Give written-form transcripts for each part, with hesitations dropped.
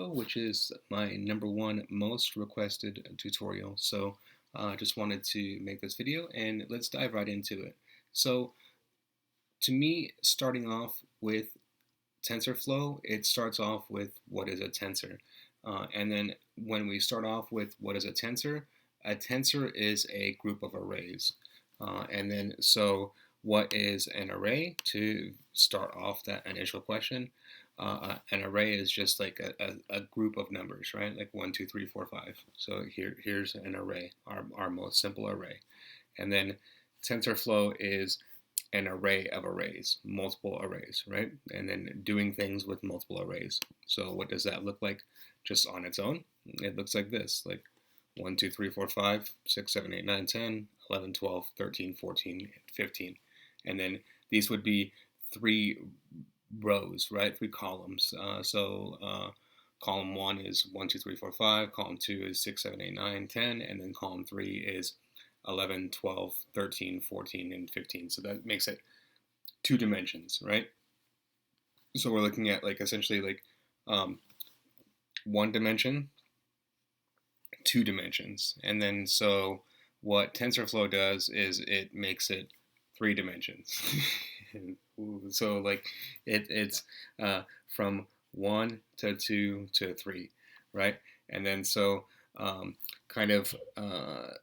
Tensorflow, which is my #1 most requested tutorial. So I just wanted to make this video and let's dive right into it. So to me, starting off with TensorFlow, it starts off with what is a tensor. And then when we start off with what is a tensor is a group of arrays. And then so what is an array? To start off that initial question, an array is just like a group of numbers, right? Like 1, 2, 3, 4, 5. So here's an array, our most simple array. And then TensorFlow is an array of arrays, multiple arrays, right? And then doing things with multiple arrays. So what does that look like just on its own? It looks like this, like 1, 2, 3, 4, 5, 6, 7, 8, 9, 10, 11, 12, 13, 14, 15. And then these would be 3 rows, right? 3 columns. Column 1 is 1, 2, 3, 4, 5. Column 2 is 6, 7, 8, 9, 10. And then column 3 is 11, 12, 13, 14, and 15. So that makes it 2 dimensions, right? So we're looking at like essentially like 1 dimension, 2 dimensions. And then so what TensorFlow does is it makes it 3 dimensions. So like it's from 1 to 2 to 3, right? And then so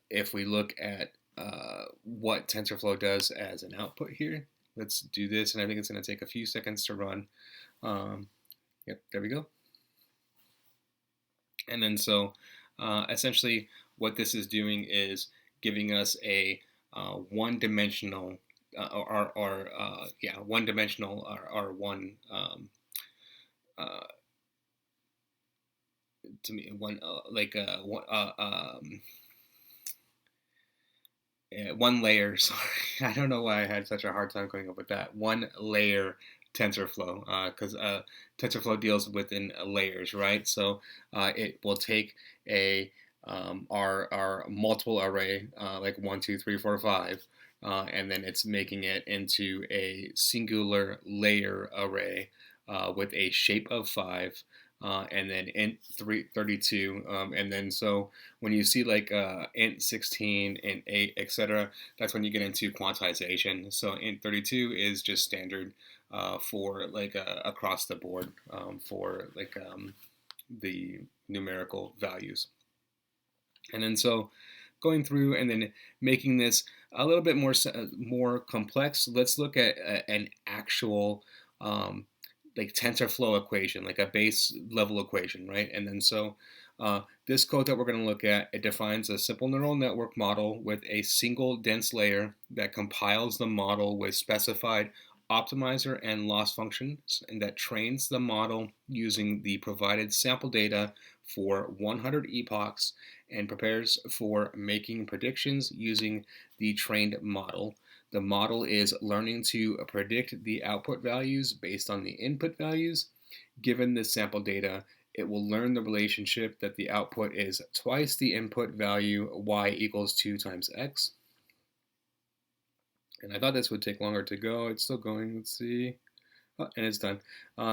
if we look at what TensorFlow does as an output here, let's do this, and I think it's going to take a few seconds to run. Yep, there we go. And then so essentially what this is doing is giving us a one-dimensional one-dimensional or one to me one one layer. Sorry, I don't know why I had such a hard time coming up with that. One layer TensorFlow, because TensorFlow deals within layers, right? So it will take our multiple array, like 1, 2, 3, 4, 5, and then it's making it into a singular layer array with a shape of 5. And then int 32, and then so when you see like int 16, int 8, etc., that's when you get into quantization. So int 32 is just standard for like across the board for like the numerical values. And then so going through and then making this a little bit more complex, let's look at an actual like TensorFlow equation, like a base level equation, right? And then so this code that we're going to look at, it defines a simple neural network model with a single dense layer that compiles the model with specified optimizer and loss functions, and that trains the model using the provided sample data for 100 epochs and prepares for making predictions using the trained model. The model is learning to predict the output values based on the input values. Given the sample data, it will learn the relationship that the output is twice the input value, y equals 2 times x. And I thought this would take longer to go. It's still going. Let's see. Oh, and it's done.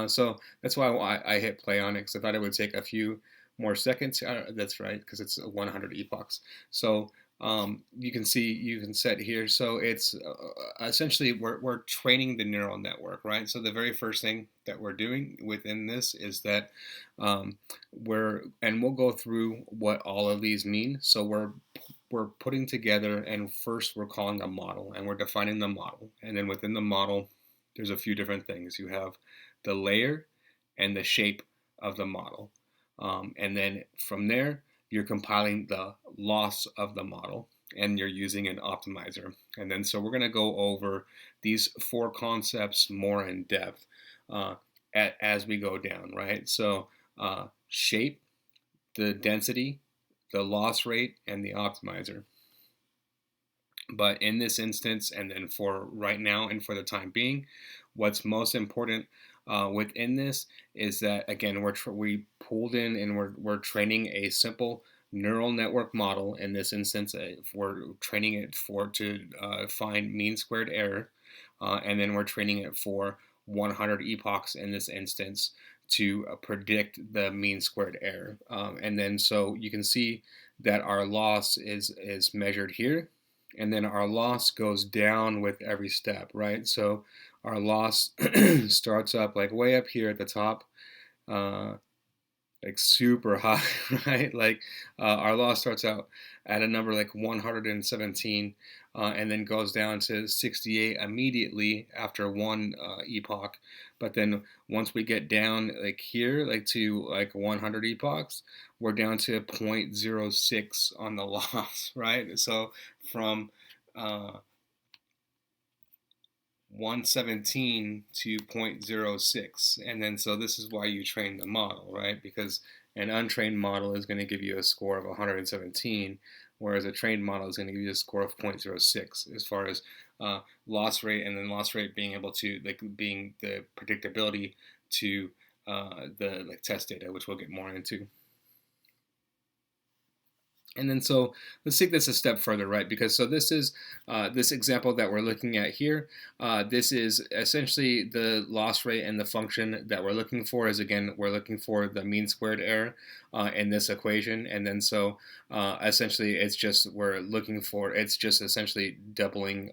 So that's why I hit play on it, because I thought it would take a few more seconds. That's right, because it's 100 epochs. So you can see, you can set here. So it's essentially we're training the neural network, right? So the very first thing that we're doing within this is that we'll go through what all of these mean. So we're putting together, and first we're calling a model, and we're defining the model, and then within the model there's a few different things. You have the layer and the shape of the model, and then from there you're compiling the loss of the model, and you're using an optimizer. And then so we're going to go over these 4 concepts more in depth as we go down, right? So shape, the density, the loss rate, and the optimizer. But in this instance, and then for right now and for the time being, what's most important within this is that, again, we pulled in and we're training a simple neural network model. In this instance, we're training it to find mean squared error, and then we're training it for 100 epochs in this instance to predict the mean squared error. And then so you can see that our loss is measured here, and then our loss goes down with every step, right? So our loss starts up like way up here at the top, uh, like super high, right? Like our loss starts out at a number like 117, and then goes down to 68 immediately after one epoch. But then once we get down like here, like to like 100 epochs, we're down to zero point 0.06 on the loss, right? So from uh, 117 to 0.06. And then so this is why you train the model, right? Because an untrained model is going to give you a score of 117, whereas a trained model is going to give you a score of 0.06 as far as loss rate, and then loss rate being able to, like, being the predictability to the like test data, which we'll get more into. And then so let's take this a step further, right? Because so this is this example that we're looking at here. This is essentially the loss rate, and the function that we're looking for is, again, we're looking for the mean squared error in this equation. And then so essentially it's just, we're looking for, it's just essentially doubling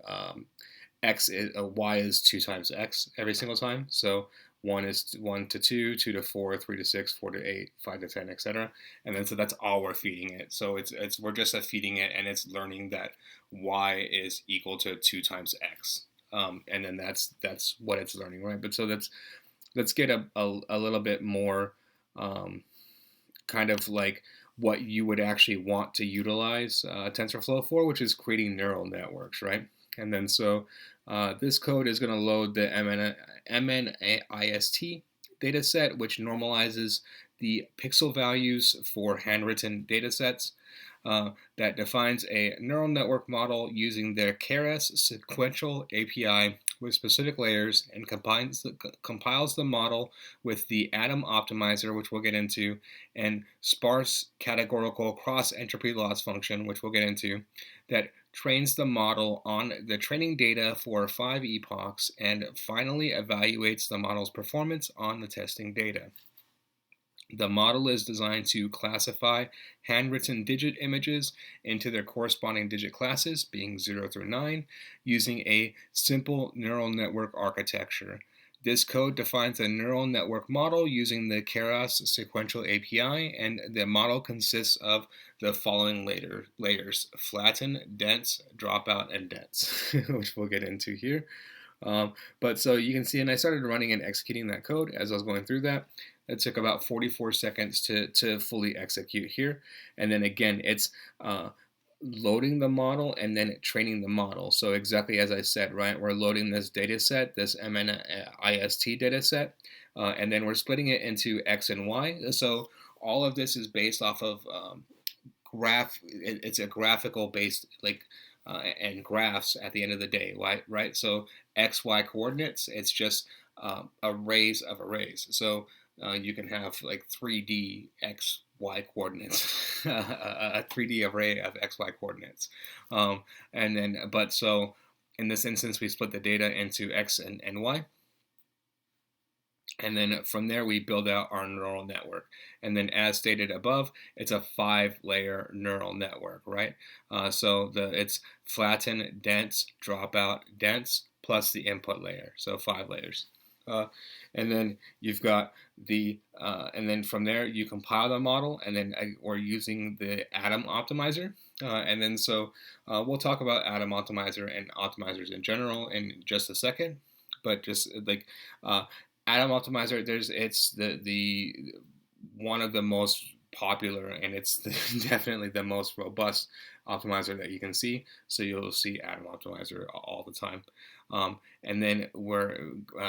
y is 2 times x every single time. So 1 is 1 to 2, 2 to 4, 3 to 6, 4 to 8, 5 to 10, etc. And then so that's all we're feeding it. So it's we're just feeding it, and it's learning that y is equal to 2 times x. And then that's what it's learning, right? But so let's get a little bit more kind of like what you would actually want to utilize TensorFlow for, which is creating neural networks, right? And then so this code is going to load the MNIST data set, which normalizes the pixel values for handwritten data sets. That defines a neural network model using their Keras sequential API with specific layers, and compiles the model with the Atom optimizer, which we'll get into, and sparse categorical cross entropy loss function, which we'll get into, that trains the model on the training data for 5 epochs, and finally evaluates the model's performance on the testing data. The model is designed to classify handwritten digit images into their corresponding digit classes, being 0 through 9, using a simple neural network architecture. This code defines a neural network model using the Keras sequential API, and the model consists of the following layers: flatten, dense, dropout, and dense, which we'll get into here. But so you can see, and I started running and executing that code as I was going through that. It took about 44 seconds to fully execute here. And then again, it's loading the model and then training the model. So exactly as I said, right, we're loading this data set, this MNIST data set, and then we're splitting it into X and Y. So all of this is based off of it's a graphical based, like, and graphs at the end of the day, right? So X, Y coordinates, it's just arrays of arrays. So you can have like 3D X, Y coordinates, a 3D array of X, Y coordinates. And then, but so in this instance, we split the data into X and Y. And then from there, we build out our neural network. And then as stated above, it's a 5-layer neural network, right? So it's flatten, dense, dropout, dense, plus the input layer. So 5 layers. And then you've got and then from there, you compile the model, and then we're using the Atom optimizer. And then so we'll talk about Atom optimizer and optimizers in general in just a second. But just like Atom optimizer, it's the one of the most popular, and it's definitely the most robust optimizer that you can see. So you'll see Atom optimizer all the time. And then we're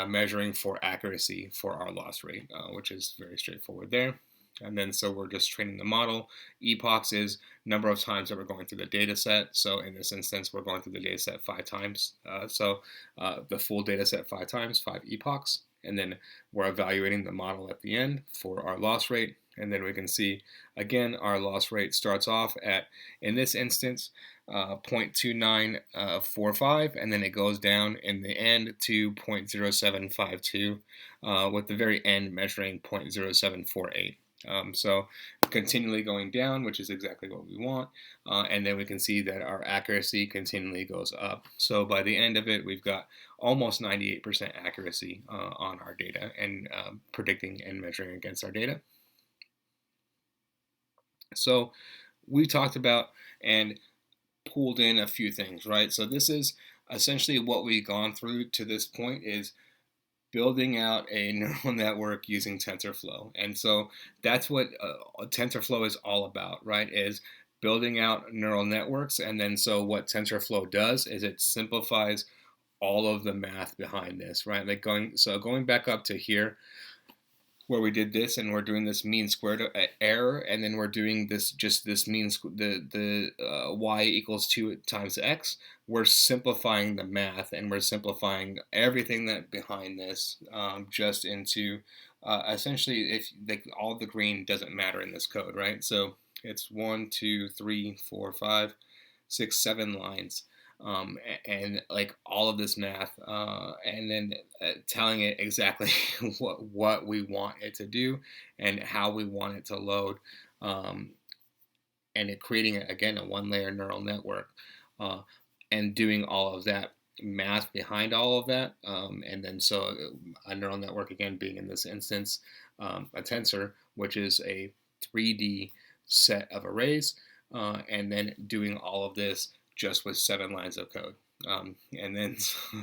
measuring for accuracy for our loss rate, which is very straightforward there. And then so we're just training the model. Epochs is number of times that we're going through the data set. So in this instance, we're going through the data set 5 times. So the full data set 5 times, 5 epochs. And then we're evaluating the model at the end for our loss rate. And then we can see, again, our loss rate starts off at, in this instance, 0.2945, and then it goes down in the end to 0.0752, with the very end measuring 0.0748. So continually going down, which is exactly what we want, and then we can see that our accuracy continually goes up. So by the end of it, we've got almost 98% accuracy on our data and predicting and measuring against our data. So we talked about and pulled in a few things, right? So this is essentially what we've gone through to this point, is building out a neural network using TensorFlow. And so that's what TensorFlow is all about, right? Is building out neural networks. And then so what TensorFlow does is it simplifies all of the math behind this, right? Like going back up to here, where we did this, and we're doing this mean squared error, and then we're doing this mean y equals 2 times x. We're simplifying the math, and we're simplifying everything that behind this just into essentially, if all the green doesn't matter in this code, right? So it's 1, 2, 3, 4, 5, 6, 7 lines. And like all of this math, and then telling it exactly what we want it to do and how we want it to load, and it creating again a one-layer neural network, and doing all of that math behind all of that, and then so a neural network, again being in this instance a tensor, which is a 3D set of arrays, and then doing all of this just with 7 lines of code. And then,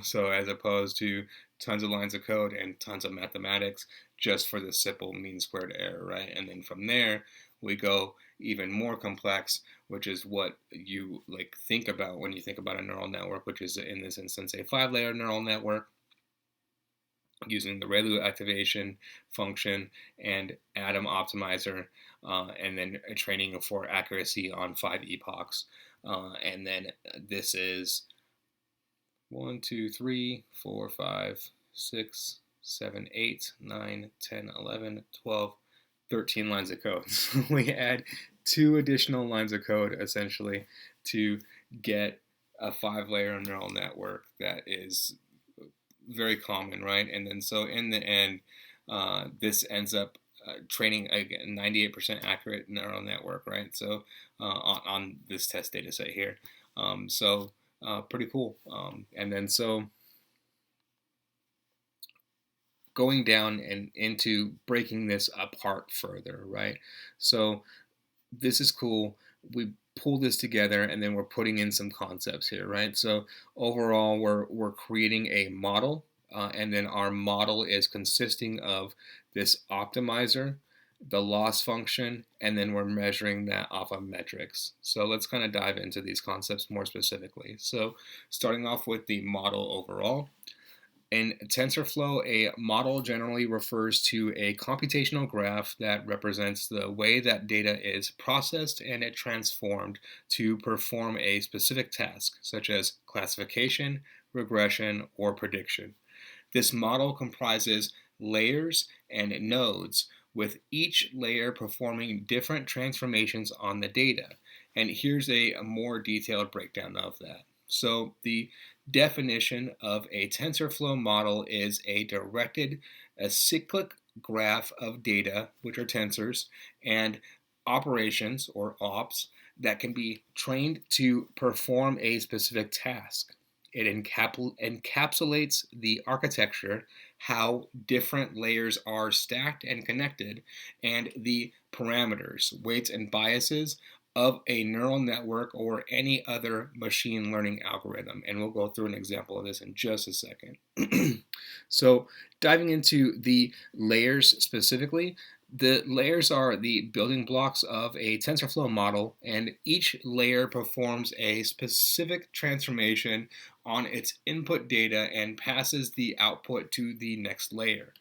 so as opposed to tons of lines of code and tons of mathematics just for the simple mean squared error, right? And then from there, we go even more complex, which is what you think about when you think about a neural network, which is in this instance a 5-layer neural network using the ReLU activation function and Atom optimizer, and then training for accuracy on 5 epochs. And then this is 1, 2, 3, 4, 5, 6, 7, 8, 9, 10, 11, 12, 13 lines of code. So we add 2 additional lines of code essentially to get a 5-layer neural network that is very common, right? And then so in the end, this ends up training a 98% accurate neural network, right? So on this test data set here. So pretty cool. And then so going down and into breaking this apart further, right? So this is cool. We pull this together, and then we're putting in some concepts here, right? So overall, we're creating a model, and then our model is consisting of this optimizer, the loss function, and then we're measuring that off of metrics. So let's kind of dive into these concepts more specifically. So starting off with the model overall. In TensorFlow, a model generally refers to a computational graph that represents the way that data is processed and it transformed to perform a specific task, such as classification, regression, or prediction. This model comprises layers and nodes, with each layer performing different transformations on the data. And here's a more detailed breakdown of that. So the definition of a TensorFlow model is a directed acyclic graph of data, which are tensors, and operations, or ops, that can be trained to perform a specific task. It encapsulates the architecture, how different layers are stacked and connected, and the parameters, weights, and biases of a neural network or any other machine learning algorithm. And we'll go through an example of this in just a second. So diving into the layers specifically, the layers are the building blocks of a TensorFlow model, and each layer performs a specific transformation on its input data and passes the output to the next layer.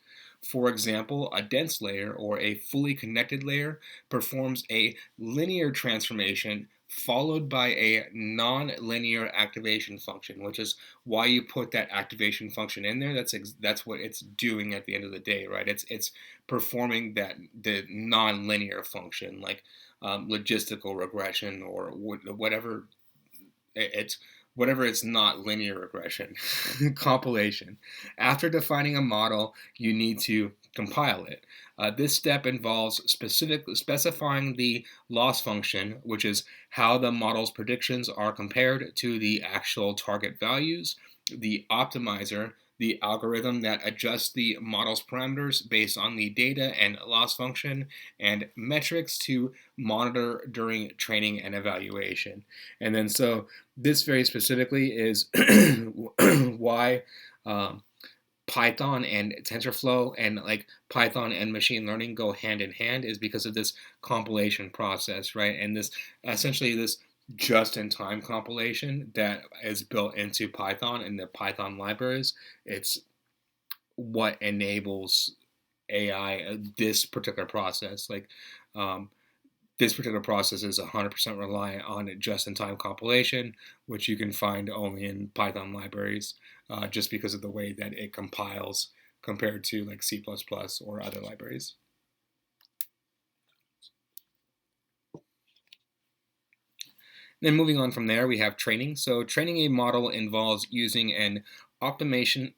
For example, a dense layer or a fully connected layer performs a linear transformation followed by a non-linear activation function, which is why you put that activation function in there. That's what it's doing at the end of the day, right? It's performing the non-linear function, like logistical regression or whatever. It's whatever it's not linear regression compilation. After defining a model, you need to compile it. This step involves specifying the loss function, which is how the model's predictions are compared to the actual target values, the optimizer, the algorithm that adjusts the model's parameters based on the data and loss function, and metrics to monitor during training and evaluation. And then so this very specifically is why Python and TensorFlow and like Python and machine learning go hand in hand, is because of this compilation process, right? And this essentially this just-in-time compilation that is built into Python and the Python libraries. It's what enables AI, this particular process. Like this particular process is 100% reliant on just-in-time compilation, which you can find only in Python libraries, just because of the way that it compiles compared to like C++ or other libraries. Then moving on from there, we have training. So training a model involves using an optimization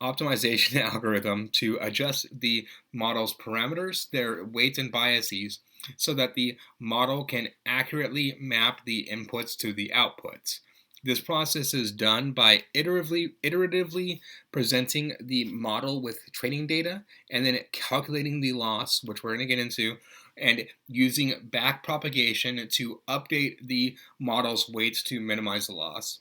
algorithm to adjust the model's parameters, their weights and biases, so that the model can accurately map the inputs to the outputs. This process is done by iteratively presenting the model with training data and then calculating the loss, which we're going to get into, and using backpropagation to update the model's weights to minimize the loss.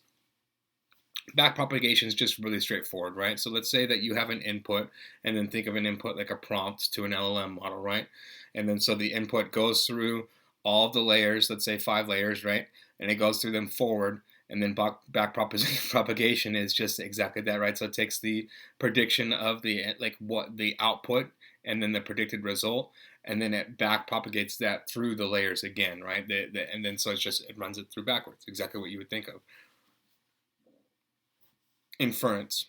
Backpropagation is just really straightforward, right? So let's say that you have an input, and then think of an input like a prompt to an LLM model, right? And then so the input goes through all of the layers, let's say 5 layers, right? And it goes through them forward, and then backpropagation is just exactly that, right? So it takes the prediction of the what the output and then the predicted result, and then it backpropagates that through the layers again, right? And then so it runs it through backwards, exactly what you would think of. Inference.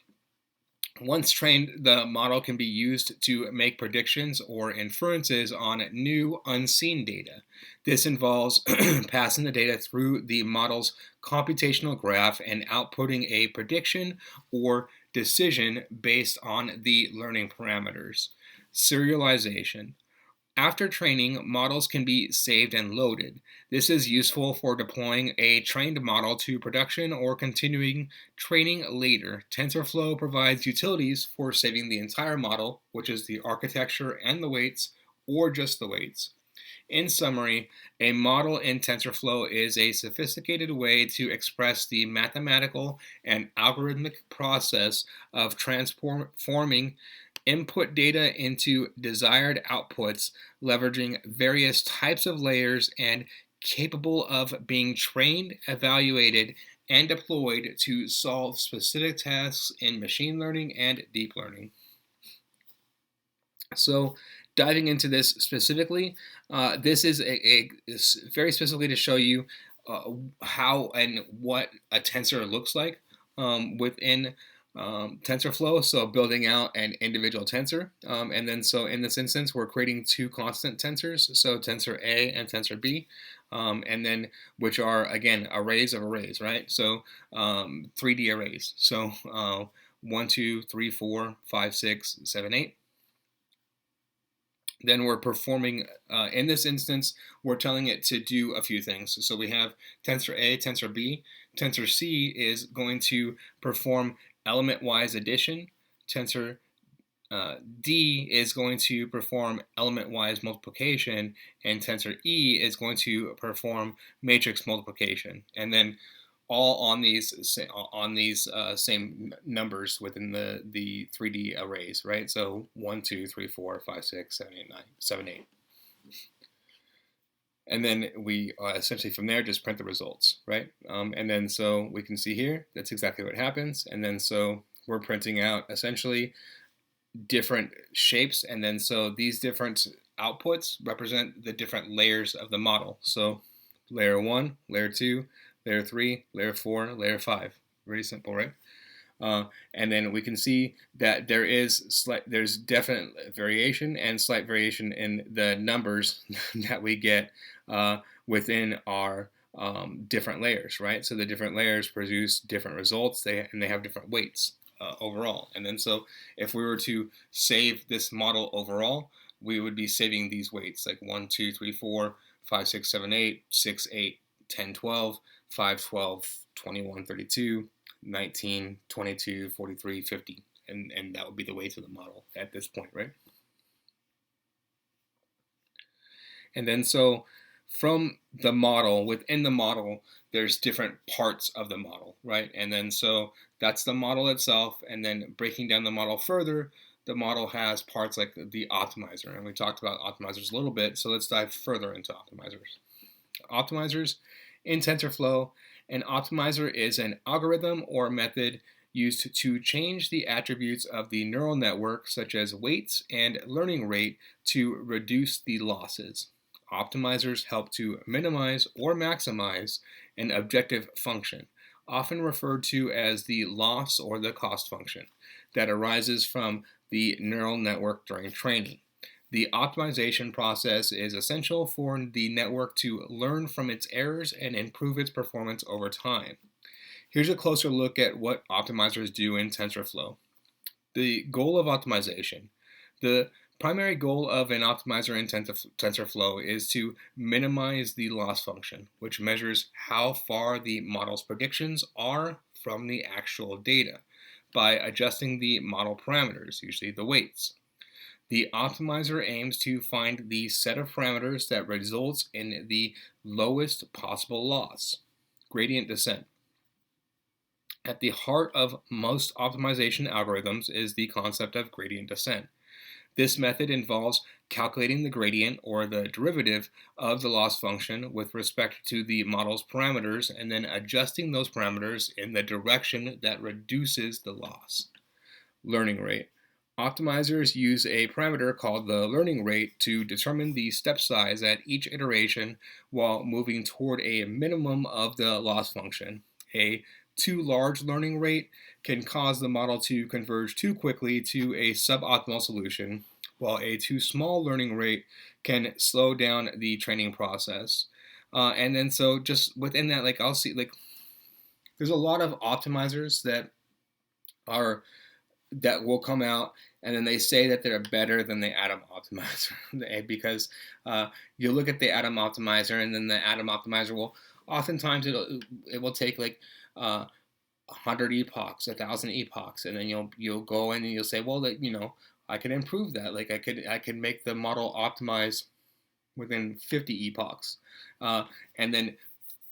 Once trained, the model can be used to make predictions or inferences on new unseen data. This involves passing the data through the model's computational graph and outputting a prediction or decision based on the learning parameters. Serialization. After training, models can be saved and loaded. This is useful for deploying a trained model to production or continuing training later. TensorFlow provides utilities for saving the entire model, which is the architecture and the weights, or just the weights. In summary, a model in TensorFlow is a sophisticated way to express the mathematical and algorithmic process of transforming input data into desired outputs, leveraging various types of layers and capable of being trained, evaluated, and deployed to solve specific tasks in machine learning and deep learning. So diving into this specifically, this is very specifically to show you how and what a tensor looks like within TensorFlow. So building out an individual tensor, and then so in this instance we're creating 2 constant tensors, so tensor A and tensor B, and then which are again arrays of arrays, right? So 3D arrays. So 1, 2, 3, 4, 5, 6, 7, 8. Then we're performing, in this instance, we're telling it to do a few things. So we have tensor A, tensor B. Tensor C is going to perform element-wise addition. Tensor D is going to perform element-wise multiplication. And tensor E is going to perform matrix multiplication. And then all on these same numbers within the 3D arrays, right? So 1, 2, 3, 4, 5, 6, 7, 8, 9, 7, 8. And then we essentially from there just print the results, right? And then so we can see here, that's exactly what happens. And then so we're printing out essentially different shapes. And then so these different outputs represent the different layers of the model. So layer 1, layer 2, layer 3, layer 4, layer 5. Very simple, right? And then we can see that there's definite variation and slight variation in the numbers that we get within our different layers, right? So the different layers produce different results, and they have different weights overall. And then so if we were to save this model overall, we would be saving these weights like 1, 2, 3, 4, 5, 6, 7, 8, 6, 8, 10, 12, 5, 12, 21, 32, 19, 22, 43, 50. And that would be the weights of the model at this point, right? And then so from the model, within the model, there's different parts of the model, right? And then so that's the model itself. And then breaking down the model further, the model has parts like the optimizer. And we talked about optimizers a little bit. So let's dive further into optimizers. Optimizers in TensorFlow, an optimizer is an algorithm or method used to change the attributes of the neural network, such as weights and learning rate, to reduce the losses. Optimizers help to minimize or maximize an objective function, often referred to as the loss or the cost function, that arises from the neural network during training. The optimization process is essential for the network to learn from its errors and improve its performance over time. Here's a closer look at what optimizers do in TensorFlow. The goal of optimization. The primary goal of an optimizer in TensorFlow is to minimize the loss function, which measures how far the model's predictions are from the actual data by adjusting the model parameters, usually the weights. The optimizer aims to find the set of parameters that results in the lowest possible loss, gradient descent. At the heart of most optimization algorithms is the concept of gradient descent. This method involves calculating the gradient or the derivative of the loss function with respect to the model's parameters and then adjusting those parameters in the direction that reduces the loss. Learning rate. Optimizers use a parameter called the learning rate to determine the step size at each iteration while moving toward a minimum of the loss function. A too large learning rate can cause the model to converge too quickly to a suboptimal solution, while a too small learning rate can slow down the training process. And then so just within that, like I'll see like there's a lot of optimizers that will come out and then they say that they're better than the Atom Optimizer because you look at the Atom Optimizer and then the Atom Optimizer will oftentimes it will take like 100 epochs, 1,000 epochs, and then you'll go in and you'll say, well, that I could improve that. Like I could make the model optimize within 50 epochs, and then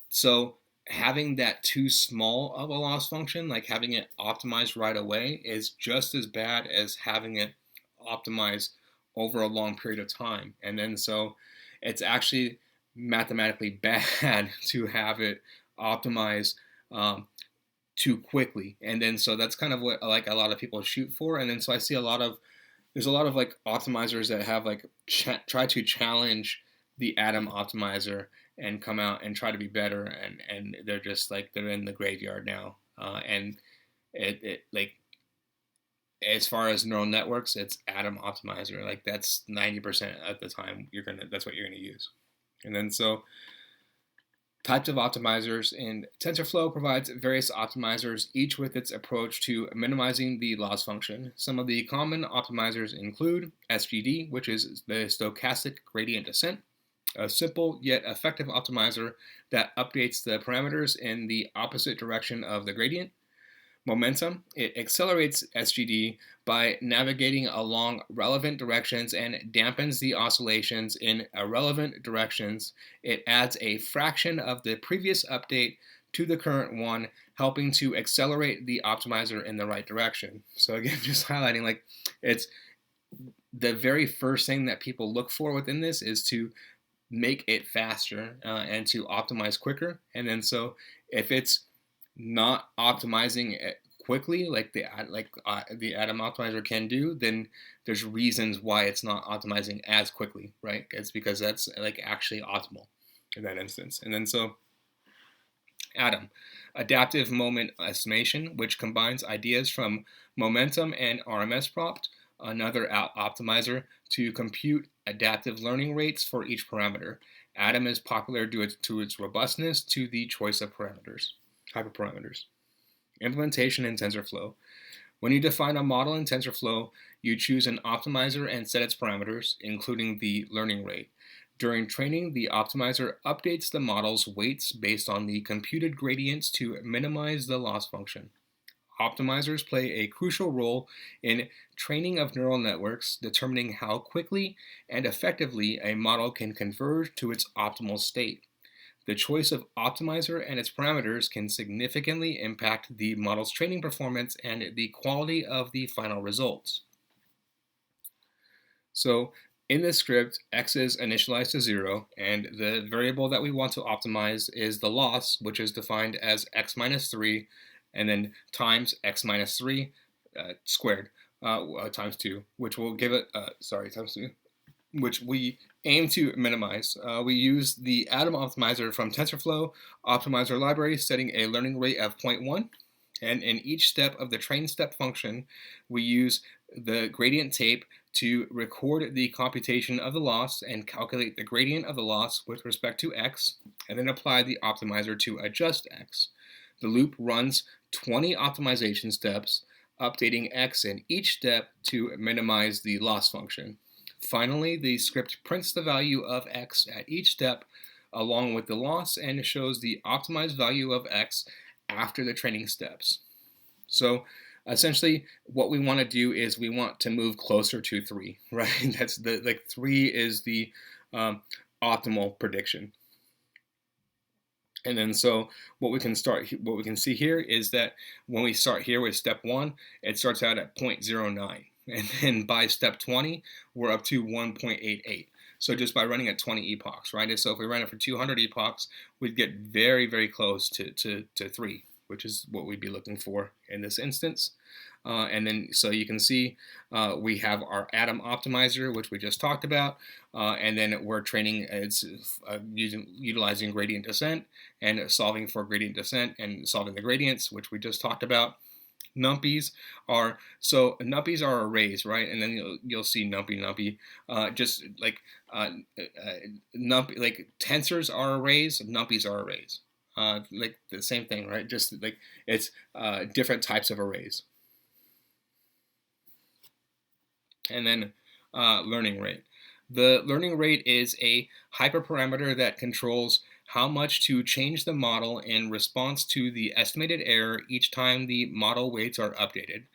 so having that too small of a loss function, like having it optimized right away, is just as bad as having it optimized over a long period of time. And then so it's actually mathematically bad to have it optimized too quickly. And then so that's kind of what like a lot of people shoot for. And then so I see there's a lot of like optimizers that have like try to challenge the Atom Optimizer and come out and try to be better, and they're just like they're in the graveyard now. And it like as far as neural networks, it's Atom Optimizer. Like that's 90% of the time that's what you're gonna use. And then so types of optimizers in TensorFlow provides various optimizers, each with its approach to minimizing the loss function. Some of the common optimizers include SGD, which is the stochastic gradient descent, a simple yet effective optimizer that updates the parameters in the opposite direction of the gradient. Momentum, it accelerates SGD by navigating along relevant directions and dampens the oscillations in irrelevant directions. It adds a fraction of the previous update to the current one, helping to accelerate the optimizer in the right direction. So again, just highlighting like it's the very first thing that people look for within this is to make it faster and to optimize quicker. And then so if it's not optimizing it quickly like the Atom Optimizer can do, then there's reasons why it's not optimizing as quickly, right? It's because that's like actually optimal. in that instance. And then so ADAM, adaptive moment estimation, which combines ideas from momentum and RMS prompt, another optimizer to compute adaptive learning rates for each parameter. ADAM is popular due to its robustness to the choice of hyperparameters. Implementation in TensorFlow. When you define a model in TensorFlow, you choose an optimizer and set its parameters, including the learning rate. During training, the optimizer updates the model's weights based on the computed gradients to minimize the loss function. Optimizers play a crucial role in training of neural networks, determining how quickly and effectively a model can converge to its optimal state. The choice of optimizer and its parameters can significantly impact the model's training performance and the quality of the final results. So in this script, x is initialized to 0, and the variable that we want to optimize is the loss, which is defined as x minus 3, and then times x minus 3 squared times 2, which will give it, times 2, which we aim to minimize. We use the ADAM optimizer from TensorFlow optimizer library, setting a learning rate of 0.1. And in each step of the train step function, we use the gradient tape to record the computation of the loss and calculate the gradient of the loss with respect to x, and then apply the optimizer to adjust x. The loop runs 20 optimization steps, updating x in each step to minimize the loss function. Finally, the script prints the value of x at each step along with the loss and shows the optimized value of x after the training steps. So essentially what we want to do is we want to move closer to 3, right? That's 3 is the optimal prediction. And then so what we can see here is that when we start here with step 1, it starts out at 0.09. And then by step 20, we're up to 1.88. So just by running at 20 epochs, right? And so if we ran it for 200 epochs, we'd get very, very close to 3, which is what we'd be looking for in this instance. And then so you can see we have our ADAM optimizer, which we just talked about, and then we're training utilizing gradient descent and solving for gradient descent and solving the gradients, which we just talked about. Numpies are arrays, right? And then you'll see numpy, just like like tensors are arrays, numpies are arrays, like the same thing, right? Just like it's different types of arrays. And then learning rate. The learning rate is a hyperparameter that controls how much to change the model in response to the estimated error each time the model weights are updated.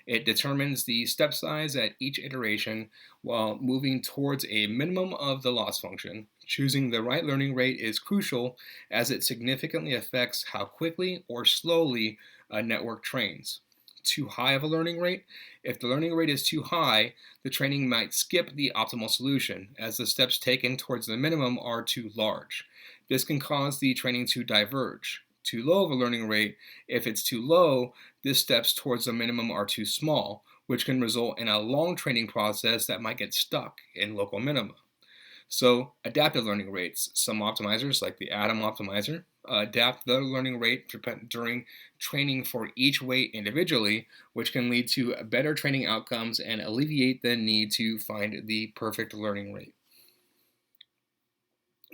It determines the step size at each iteration while moving towards a minimum of the loss function. Choosing the right learning rate is crucial as it significantly affects how quickly or slowly a network trains. Too high of a learning rate. If the learning rate is too high, the training might skip the optimal solution, as the steps taken towards the minimum are too large. This can cause the training to diverge. Too low of a learning rate. If it's too low, the steps towards the minimum are too small, which can result in a long training process that might get stuck in local minima. So adaptive learning rates. Some optimizers, like the ADAM optimizer, adapt the learning rate during training for each weight individually, which can lead to better training outcomes and alleviate the need to find the perfect learning rate.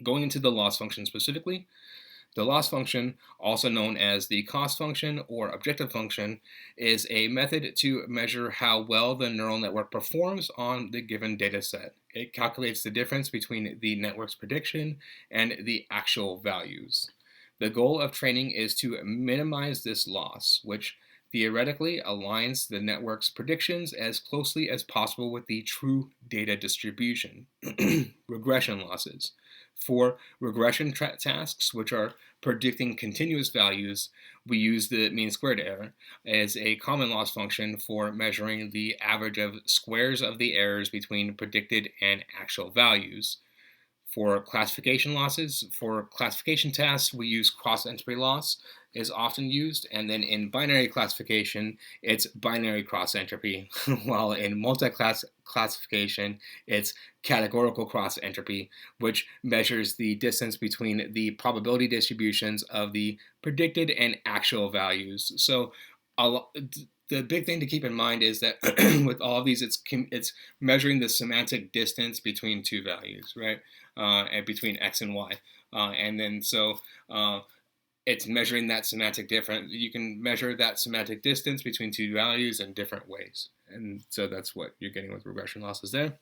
Going into the loss function specifically, the loss function, also known as the cost function or objective function, is a method to measure how well the neural network performs on the given data set. It calculates the difference between the network's prediction and the actual values. The goal of training is to minimize this loss, which theoretically aligns the network's predictions as closely as possible with the true data distribution. Regression losses. For regression tasks, which are predicting continuous values, we use the mean squared error as a common loss function for measuring the average of squares of the errors between predicted and actual values. For classification losses, for classification tasks, we use cross-entropy loss is often used, and then in binary classification, it's binary cross-entropy, while in multi-class classification, it's categorical cross-entropy, which measures the distance between the probability distributions of the predicted and actual values. So the big thing to keep in mind is that with all of these, it's measuring the semantic distance between two values, right? And between x and y, and then so it's measuring that semantic difference. You can measure that semantic distance between two values in different ways, and so that's what you're getting with regression losses there.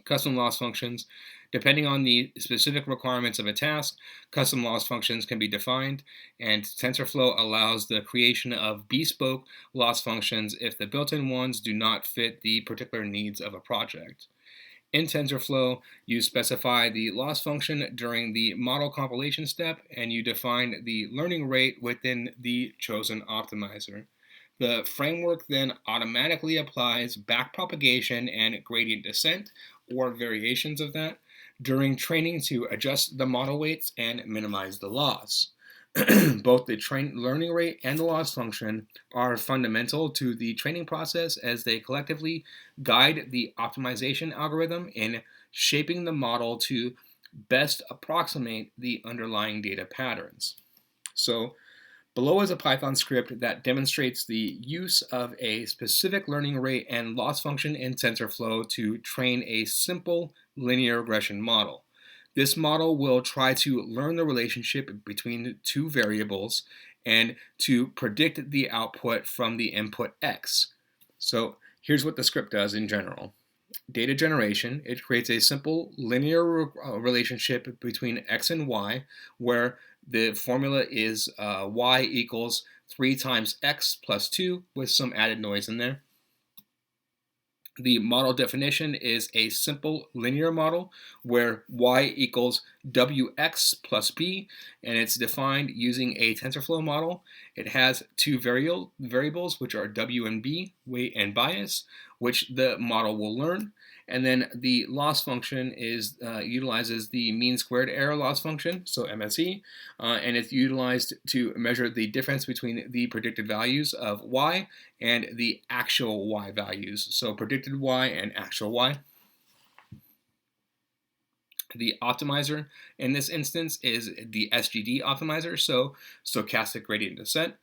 Custom loss functions. Depending on the specific requirements of a task, custom loss functions can be defined, and TensorFlow allows the creation of bespoke loss functions if the built-in ones do not fit the particular needs of a project. In TensorFlow, you specify the loss function during the model compilation step, and you define the learning rate within the chosen optimizer. The framework then automatically applies backpropagation and gradient descent, or variations of that, during training to adjust the model weights and minimize the loss. Both the learning rate and the loss function are fundamental to the training process as they collectively guide the optimization algorithm in shaping the model to best approximate the underlying data patterns. So below is a Python script that demonstrates the use of a specific learning rate and loss function in TensorFlow to train a simple linear regression model. This model will try to learn the relationship between two variables and to predict the output from the input x. So here's what the script does in general. Data generation, it creates a simple linear relationship between x and y, where the formula is y equals 3 times x plus 2 with some added noise in there. The model definition is a simple linear model where y equals wx plus b, and it's defined using a TensorFlow model. It has two variables, which are w and b, weight and bias, which the model will learn. And then the loss function utilizes the mean squared error loss function, so MSE, and it's utilized to measure the difference between the predicted values of y and the actual y values, so predicted y and actual y. The optimizer in this instance is the SGD optimizer, so stochastic gradient descent,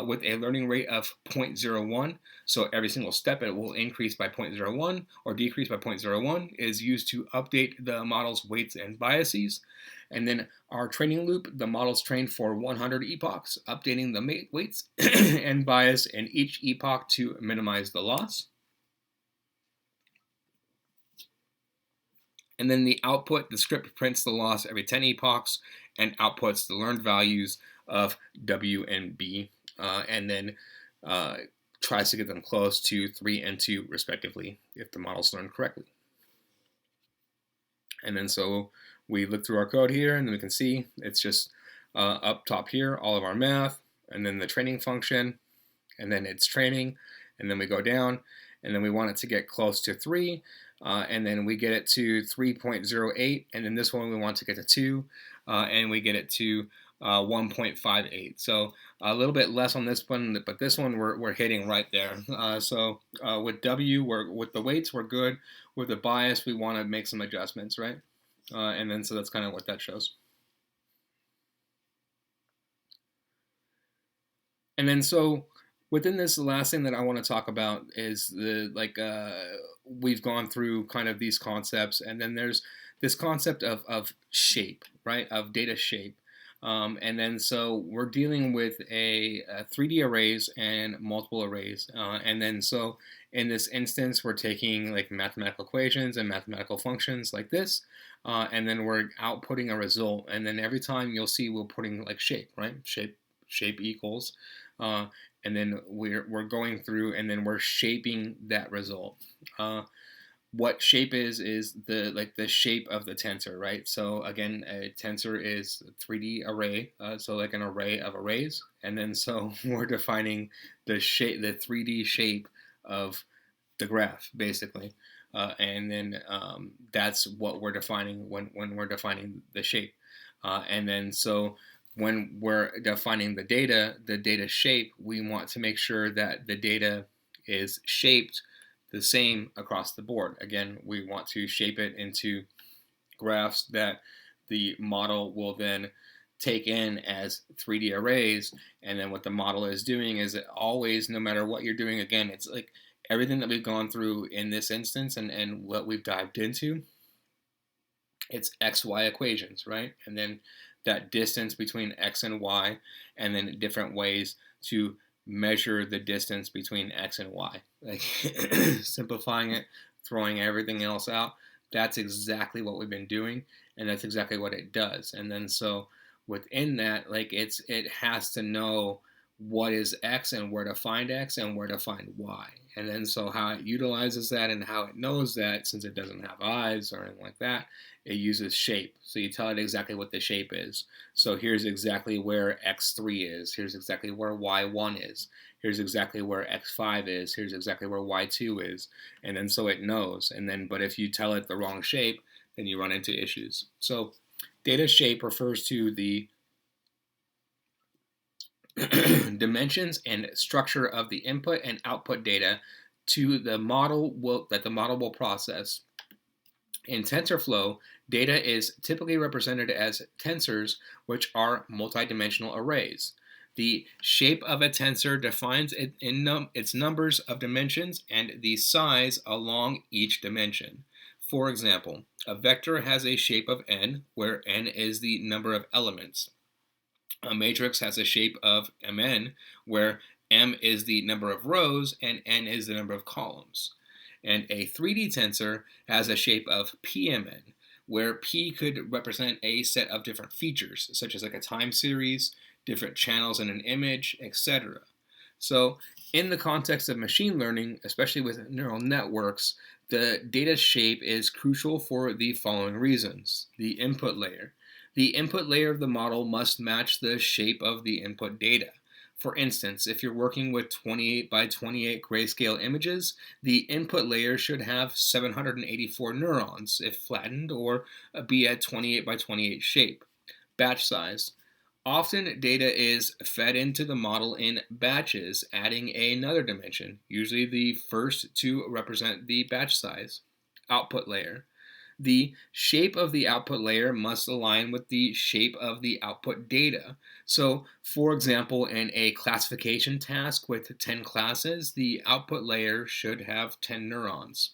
with a learning rate of 0.01. So every single step it will increase by 0.01 or decrease by 0.01 is used to update the model's weights and biases. And then our training loop, the model's trained for 100 epochs, updating the weights and bias in each epoch to minimize the loss. And then the output, the script prints the loss every 10 epochs and outputs the learned values of W and B, and then tries to get them close to 3 and 2 respectively if the model's learned correctly. And then so we look through our code here, and then we can see it's just up top here, all of our math, and then the training function, and then it's training, and then we go down, and then we want it to get close to 3, and then we get it to 3.08, and then this one we want to get to 2, and we get it to 1.58. So a little bit less on this one, but this one we're hitting right there. So with W, with the weights, we're good. With the bias, we want to make some adjustments, right? And then so that's kind of what that shows. And then so within this, the last thing that I want to talk about is we've gone through kind of these concepts, and then there's this concept of shape, right? Of data shape. And then so we're dealing with a 3D arrays and multiple arrays. And then so in this instance, we're taking like mathematical equations and mathematical functions like this, and then we're outputting a result. And then every time you'll see we're putting like shape, right? Shape equals. And then we're going through and then we're shaping that result. What shape is the shape of the tensor, right? So again, a tensor is a 3D array, so like an array of arrays, and then so we're defining the shape, the 3D shape of the graph, basically. and then that's what we're defining when we're defining the shape. And then so when we're defining the data shape, we want to make sure that the data is shaped the same across the board. Again, we want to shape it into graphs that the model will then take in as 3D arrays. And then what the model is doing is it always, no matter what you're doing, again, it's like everything that we've gone through in this instance and what we've dived into, it's XY equations, right? And then that distance between X and Y, and then different ways to measure the distance between X and Y. Like simplifying it, throwing everything else out, that's exactly what we've been doing, and that's exactly what it does. And then so within that, like it has to know what is X and where to find X and where to find Y. And then so how it utilizes that and how it knows that, since it doesn't have eyes or anything like that, it uses shape. So you tell it exactly what the shape is. So here's exactly where X3 is. Here's exactly where Y1 is. Here's exactly where X5 is. Here's exactly where Y2 is. And then so it knows. And then, but if you tell it the wrong shape, then you run into issues. So data shape refers to the dimensions and structure of the input and output data to the model that the model will process. In TensorFlow, data is typically represented as tensors, which are multidimensional arrays. The shape of a tensor defines its numbers of dimensions and the size along each dimension. For example, a vector has a shape of n, where n is the number of elements. A matrix has a shape of Mn, where M is the number of rows and N is the number of columns. And a 3D tensor has a shape of Pmn, where P could represent a set of different features, such as like a time series, different channels in an image, etc. So in the context of machine learning, especially with neural networks, the data shape is crucial for the following reasons. The input layer. The input layer of the model must match the shape of the input data. For instance, if you're working with 28 by 28 grayscale images, the input layer should have 784 neurons if flattened, or be at 28 by 28 shape. Batch size. Often data is fed into the model in batches, adding another dimension, usually the first to represent the batch size. Output layer. The shape of the output layer must align with the shape of the output data. So, for example, in a classification task with 10 classes, the output layer should have 10 neurons.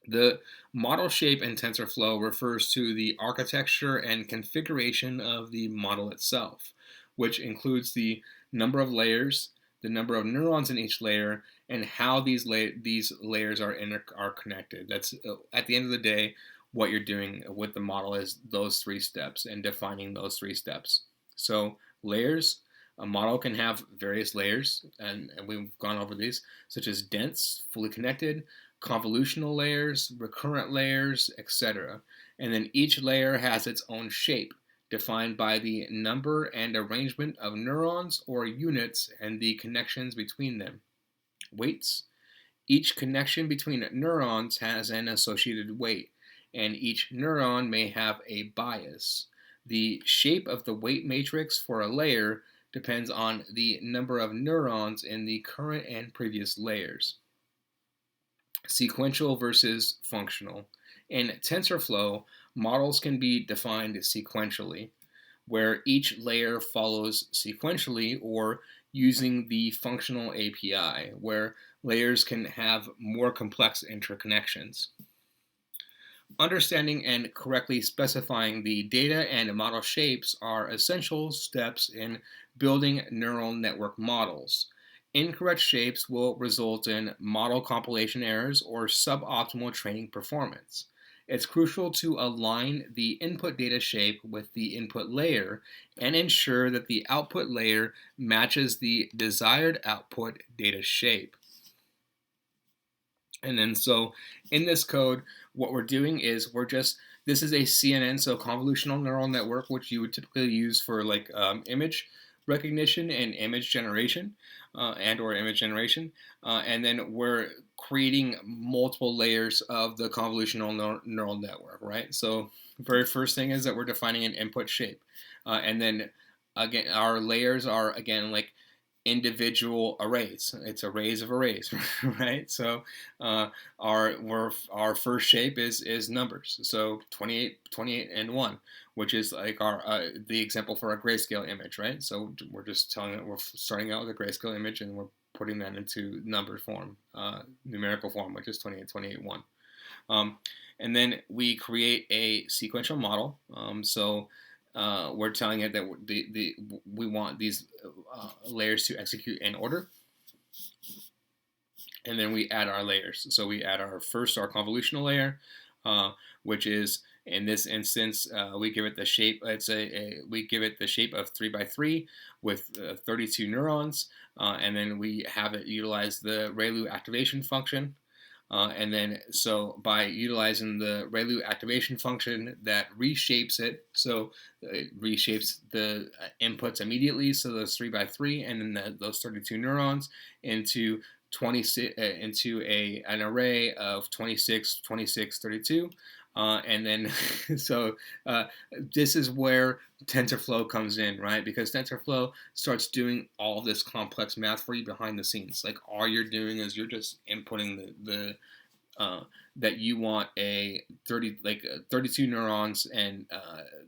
The model shape in TensorFlow refers to the architecture and configuration of the model itself, which includes the number of layers, the number of neurons in each layer, and how these layers are connected. That's at the end of the day, what you're doing with the model is those three steps and defining those three steps. So layers, a model can have various layers, and we've gone over these, such as dense, fully connected, convolutional layers, recurrent layers, etc. And then each layer has its own shape, defined by the number and arrangement of neurons or units and the connections between them. Weights. Each connection between neurons has an associated weight, and each neuron may have a bias. The shape of the weight matrix for a layer depends on the number of neurons in the current and previous layers. Sequential versus functional. In TensorFlow, models can be defined sequentially, where each layer follows sequentially, or using the functional API, where layers can have more complex interconnections. Understanding and correctly specifying the data and model shapes are essential steps in building neural network models. Incorrect shapes will result in model compilation errors or suboptimal training performance. It's crucial to align the input data shape with the input layer and ensure that the output layer matches the desired output data shape. And then so in this code, what we're doing is this is a CNN, so convolutional neural network, which you would typically use for like image recognition and image generation, and then we're creating multiple layers of the convolutional neural network, right? So the very first thing is that we're defining an input shape. And then again, our layers are again like individual arrays. It's arrays of arrays, right? So our first shape is numbers. So 28, and 1, which is like our the example for a grayscale image, right? So we're just telling it we're starting out with a grayscale image and we're putting that into number form, numerical form, which is 28, 28, 1. And then we create a sequential model. We're telling it that we want these layers to execute in order. And then we add our layers. So we add our convolutional layer, which is in this instance we give it the shape. We give it the shape of 3 by 3 with 32 neurons, and then we have it utilize the ReLU activation function. And then, so by utilizing the ReLU activation function, that reshapes it. So it reshapes the inputs immediately. So those 3 by 3, and then those 32 neurons into 26 into an array of 26, 26, 32. And then, so this is where TensorFlow comes in, right? Because TensorFlow starts doing all this complex math for you behind the scenes. Like all you're doing is you're just inputting that you want a 32 neurons, and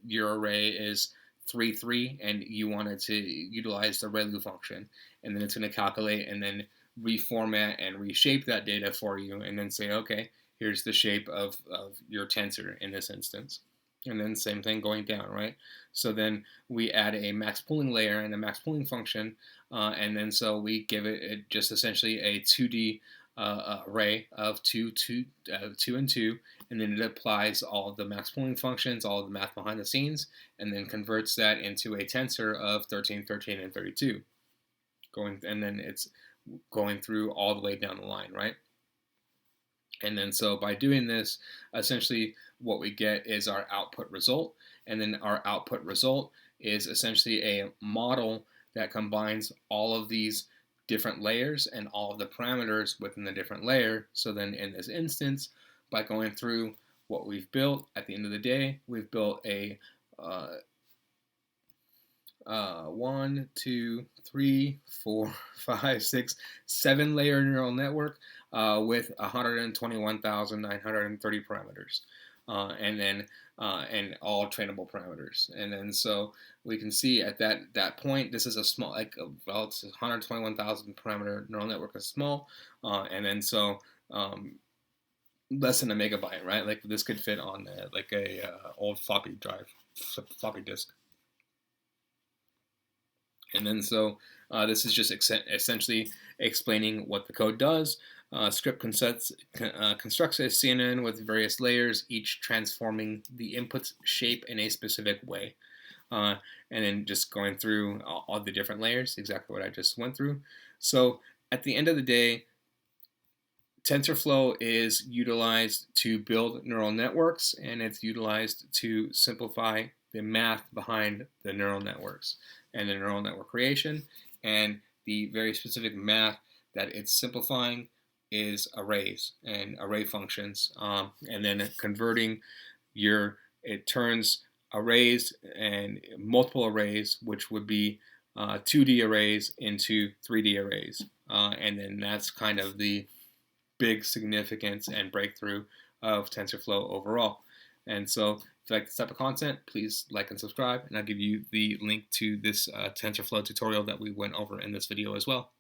your array is 3, 3, and you want it to utilize the ReLU function, and then it's going to calculate and then reformat and reshape that data for you, and then say, okay, here's the shape of your tensor in this instance. And then same thing going down, right? So then we add a max pooling layer and a max pooling function, and then so we give it just essentially a 2D array of 2, 2, 2, and 2, and then it applies all of the max pooling functions, all of the math behind the scenes, and then converts that into a tensor of 13, 13, and 32. And then it's going through all the way down the line, right? And then so by doing this, essentially what we get is our output result. And then our output result is essentially a model that combines all of these different layers and all of the parameters within the different layer. So then in this instance, by going through what we've built, at the end of the day, we've built a 1, 2, 3, 4, 5, 6, 7 layer neural network with 121,930 parameters, and all trainable parameters. And then so we can see at that point, this is a small, it's 121,000 parameter neural network is small, and then so less than a megabyte, right? Like this could fit on a old floppy disk. And then so this is just essentially explaining what the code does. Script constructs a CNN with various layers, each transforming the input's shape in a specific way. And then just going through all the different layers, exactly what I just went through. So at the end of the day, TensorFlow is utilized to build neural networks, and it's utilized to simplify the math behind the neural networks and the neural network creation. And the very specific math that it's simplifying is arrays and array functions, and then converting it turns arrays and multiple arrays, which would be 2D arrays, into 3D arrays. And then that's kind of the big significance and breakthrough of TensorFlow overall. And so if you like this type of content, please like and subscribe, and I'll give you the link to this TensorFlow tutorial that we went over in this video as well.